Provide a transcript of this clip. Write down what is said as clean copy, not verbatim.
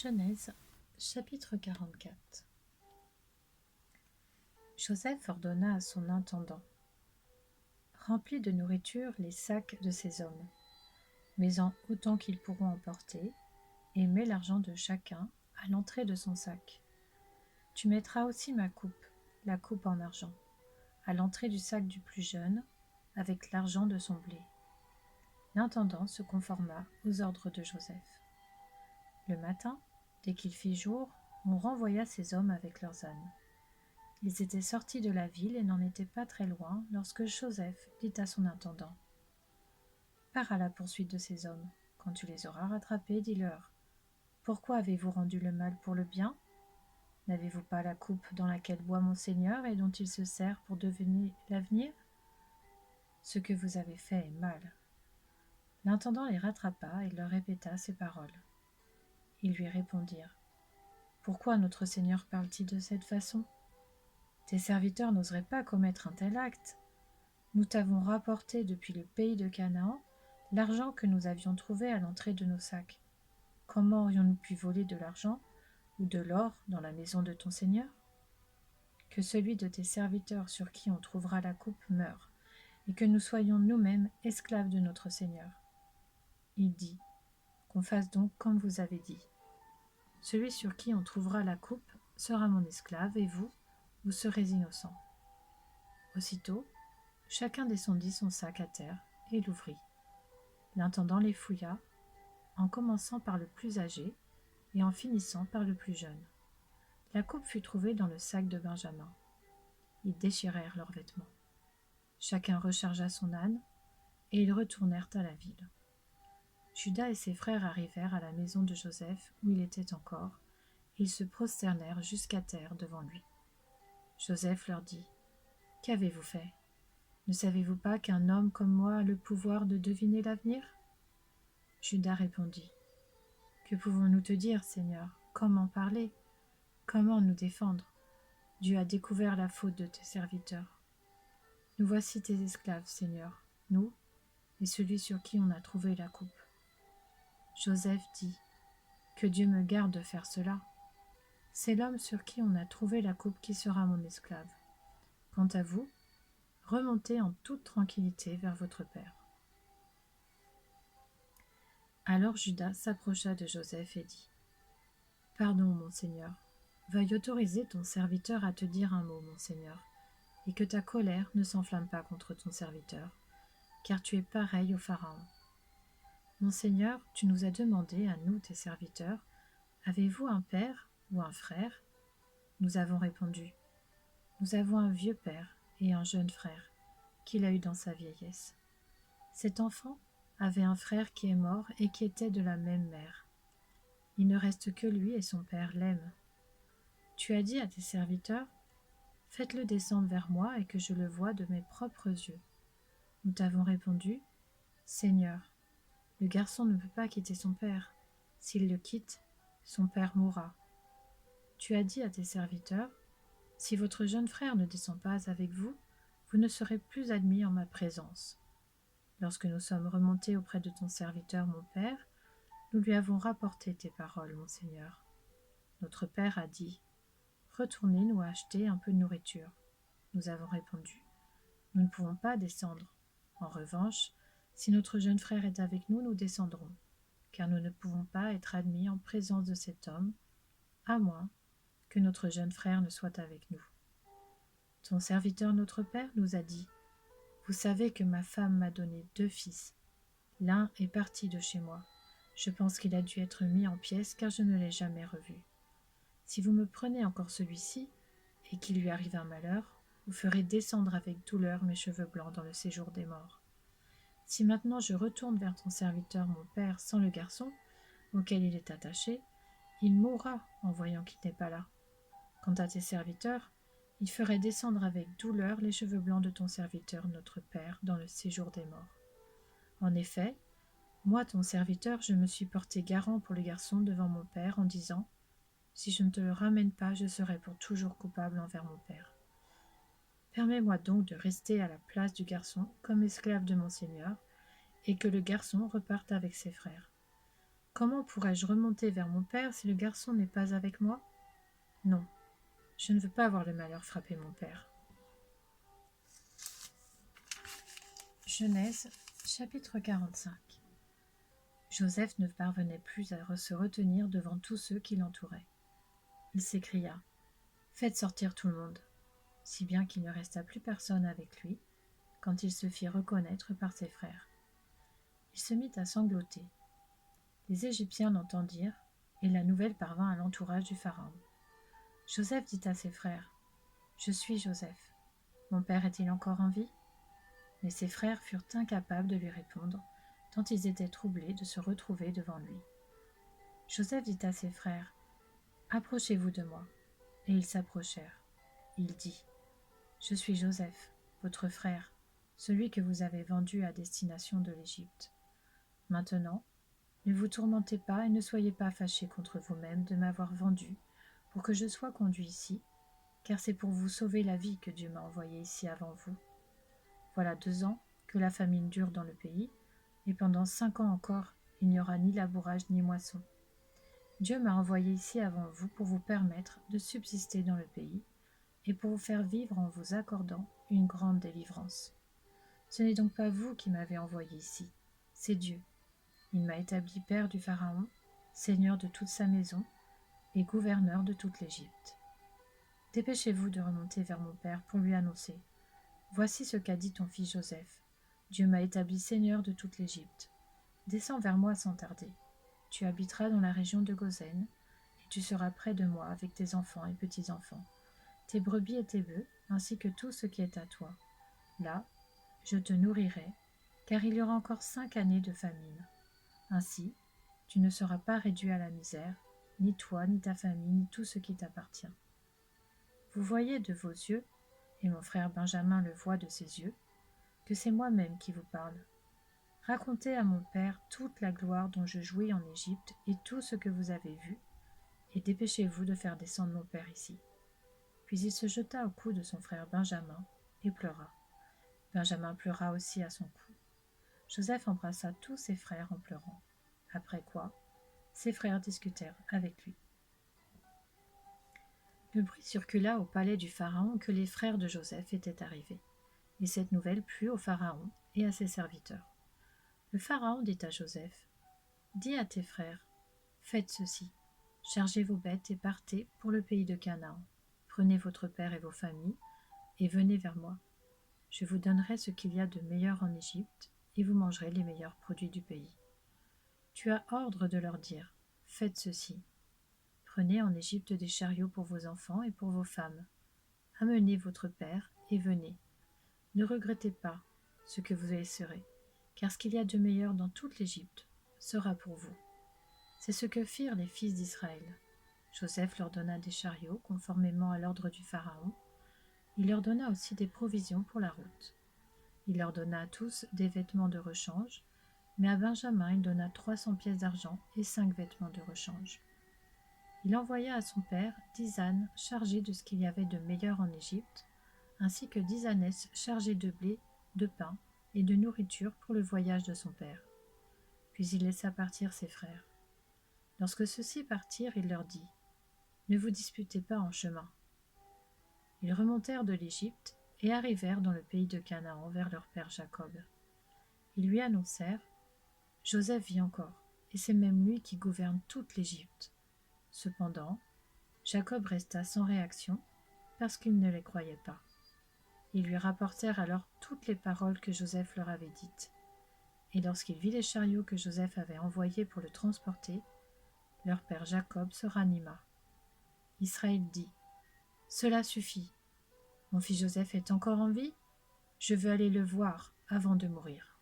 Genèse, chapitre 44. Joseph ordonna à son intendant: Remplis de nourriture les sacs de ces hommes, mets-en autant qu'ils pourront emporter, et mets l'argent de chacun à l'entrée de son sac. Tu mettras aussi ma coupe, la coupe en argent, à l'entrée du sac du plus jeune, avec l'argent de son blé. L'intendant se conforma aux ordres de Joseph. Le matin, dès qu'il fit jour, on renvoya ces hommes avec leurs ânes. Ils étaient sortis de la ville et n'en étaient pas très loin lorsque Joseph dit à son intendant: Pars à la poursuite de ces hommes. Quand tu les auras rattrapés, dis-leur: Pourquoi avez-vous rendu le mal pour le bien? N'avez-vous pas la coupe dans laquelle boit mon Seigneur et dont il se sert pour deviner l'avenir? Ce que vous avez fait est mal. L'intendant les rattrapa et leur répéta ces paroles. Ils lui répondirent: Pourquoi notre Seigneur parle-t-il de cette façon? Tes serviteurs n'oseraient pas commettre un tel acte. Nous t'avons rapporté depuis le pays de Canaan l'argent que nous avions trouvé à l'entrée de nos sacs. Comment aurions-nous pu voler de l'argent ou de l'or dans la maison de ton Seigneur? Que celui de tes serviteurs sur qui on trouvera la coupe meure, et que nous soyons nous-mêmes esclaves de notre Seigneur. Il dit: Qu'on fasse donc comme vous avez dit. Celui sur qui on trouvera la coupe sera mon esclave, et vous serez innocents. Aussitôt, chacun descendit son sac à terre et l'ouvrit. L'intendant les fouilla, en commençant par le plus âgé et en finissant par le plus jeune. La coupe fut trouvée dans le sac de Benjamin. Ils déchirèrent leurs vêtements. Chacun rechargea son âne, et ils retournèrent à la ville. Judas et ses frères arrivèrent à la maison de Joseph où il était encore, et ils se prosternèrent jusqu'à terre devant lui. Joseph leur dit: Qu'avez-vous fait? Ne savez-vous pas qu'un homme comme moi a le pouvoir de deviner l'avenir? Judas répondit: Que pouvons-nous te dire, Seigneur? Comment parler? Comment nous défendre? Dieu a découvert la faute de tes serviteurs. Nous voici tes esclaves, Seigneur, nous et celui sur qui on a trouvé la coupe. Joseph dit: Que Dieu me garde de faire cela. C'est l'homme sur qui on a trouvé la coupe qui sera mon esclave. Quant à vous, remontez en toute tranquillité vers votre père. Alors Judas s'approcha de Joseph et dit: Pardon, mon Seigneur, veuille autoriser ton serviteur à te dire un mot, mon Seigneur, et que ta colère ne s'enflamme pas contre ton serviteur, car tu es pareil au Pharaon. Mon Seigneur, tu nous as demandé, à nous, tes serviteurs, avez-vous un père ou un frère? Nous avons répondu: Nous avons un vieux père et un jeune frère, qu'il a eu dans sa vieillesse. Cet enfant avait un frère qui est mort et qui était de la même mère. Il ne reste que lui et son père l'aiment. Tu as dit à tes serviteurs: Faites-le descendre vers moi et que je le voie de mes propres yeux. Nous t'avons répondu: Seigneur, le garçon ne peut pas quitter son père. S'il le quitte, son père mourra. Tu as dit à tes serviteurs: Si votre jeune frère ne descend pas avec vous, vous ne serez plus admis en ma présence. Lorsque nous sommes remontés auprès de ton serviteur mon père, nous lui avons rapporté tes paroles, mon Seigneur. Notre père a dit: Retournez nous acheter un peu de nourriture. Nous avons répondu: Nous ne pouvons pas descendre. En revanche, si notre jeune frère est avec nous, nous descendrons, car nous ne pouvons pas être admis en présence de cet homme, à moins que notre jeune frère ne soit avec nous. Ton serviteur notre père nous a dit: Vous savez que ma femme m'a donné 2 fils. L'un est parti de chez moi. Je pense qu'il a dû être mis en pièces car je ne l'ai jamais revu. Si vous me prenez encore celui-ci, et qu'il lui arrive un malheur, vous ferez descendre avec douleur mes cheveux blancs dans le séjour des morts. Si maintenant je retourne vers ton serviteur mon père sans le garçon, auquel il est attaché, il mourra en voyant qu'il n'est pas là. Quant à tes serviteurs, ils feraient descendre avec douleur les cheveux blancs de ton serviteur notre père dans le séjour des morts. En effet, moi ton serviteur, je me suis porté garant pour le garçon devant mon père en disant: Si je ne te le ramène pas, je serai pour toujours coupable envers mon père. Permets-moi donc de rester à la place du garçon comme esclave de mon Seigneur, et que le garçon reparte avec ses frères. Comment pourrais-je remonter vers mon père si le garçon n'est pas avec moi? Non, je ne veux pas voir le malheur frapper mon père. Genèse, chapitre 45. Joseph ne parvenait plus à se retenir devant tous ceux qui l'entouraient. Il s'écria: « Faites sortir tout le monde !» si bien qu'il ne resta plus personne avec lui quand il se fit reconnaître par ses frères. Il se mit à sangloter. Les Égyptiens l'entendirent, et la nouvelle parvint à l'entourage du Pharaon. Joseph dit à ses frères: « Je suis Joseph. Mon père est-il encore en vie ?» Mais ses frères furent incapables de lui répondre, tant ils étaient troublés de se retrouver devant lui. Joseph dit à ses frères: « Approchez-vous de moi. » Et ils s'approchèrent. Il dit: « Je suis Joseph, votre frère, celui que vous avez vendu à destination de l'Égypte. Maintenant, ne vous tourmentez pas et ne soyez pas fâchés contre vous-même de m'avoir vendu pour que je sois conduit ici, car c'est pour vous sauver la vie que Dieu m'a envoyé ici avant vous. Voilà 2 ans que la famine dure dans le pays, et pendant 5 ans encore, il n'y aura ni labourage ni moisson. Dieu m'a envoyé ici avant vous pour vous permettre de subsister dans le pays et pour vous faire vivre en vous accordant une grande délivrance. Ce n'est donc pas vous qui m'avez envoyé ici, c'est Dieu. Il m'a établi père du Pharaon, seigneur de toute sa maison et gouverneur de toute l'Égypte. Dépêchez-vous de remonter vers mon père pour lui annoncer: Voici ce qu'a dit ton fils Joseph. Dieu m'a établi seigneur de toute l'Égypte. Descends vers moi sans tarder. Tu habiteras dans la région de Goshen, et tu seras près de moi avec tes enfants et petits-enfants, tes brebis et tes bœufs, ainsi que tout ce qui est à toi. Là, je te nourrirai, car il y aura encore 5 années de famine. Ainsi, tu ne seras pas réduit à la misère, ni toi, ni ta famille, ni tout ce qui t'appartient. Vous voyez de vos yeux, et mon frère Benjamin le voit de ses yeux, que c'est moi-même qui vous parle. Racontez à mon père toute la gloire dont je jouis en Égypte et tout ce que vous avez vu, et dépêchez-vous de faire descendre mon père ici. » Puis il se jeta au cou de son frère Benjamin et pleura. Benjamin pleura aussi à son cou. Joseph embrassa tous ses frères en pleurant. Après quoi, ses frères discutèrent avec lui. Le bruit circula au palais du Pharaon que les frères de Joseph étaient arrivés, et cette nouvelle plut au Pharaon et à ses serviteurs. Le Pharaon dit à Joseph: « Dis à tes frères, faites ceci, chargez vos bêtes et partez pour le pays de Canaan. Prenez votre père et vos familles, et venez vers moi. Je vous donnerai ce qu'il y a de meilleur en Égypte, et vous mangerez les meilleurs produits du pays. Tu as ordre de leur dire: faites ceci. Prenez en Égypte des chariots pour vos enfants et pour vos femmes. Amenez votre père et venez. Ne regrettez pas ce que vous laisserez, car ce qu'il y a de meilleur dans toute l'Égypte sera pour vous. » C'est ce que firent les fils d'Israël. Joseph leur donna des chariots conformément à l'ordre du Pharaon. Il leur donna aussi des provisions pour la route. Il leur donna à tous des vêtements de rechange, mais à Benjamin il donna 300 pièces d'argent et 5 vêtements de rechange. Il envoya à son père 10 ânes chargés de ce qu'il y avait de meilleur en Égypte, ainsi que 10 ânesses chargées de blé, de pain et de nourriture pour le voyage de son père. Puis il laissa partir ses frères. Lorsque ceux-ci partirent, il leur dit: « Ne vous disputez pas en chemin. » Ils remontèrent de l'Égypte et arrivèrent dans le pays de Canaan vers leur père Jacob. Ils lui annoncèrent: « Joseph vit encore, et c'est même lui qui gouverne toute l'Égypte. » Cependant, Jacob resta sans réaction parce qu'il ne les croyait pas. Ils lui rapportèrent alors toutes les paroles que Joseph leur avait dites. Et lorsqu'il vit les chariots que Joseph avait envoyés pour le transporter, leur père Jacob se ranima. Israël dit: « Cela suffit. Mon fils Joseph est encore en vie? Je veux aller le voir avant de mourir. »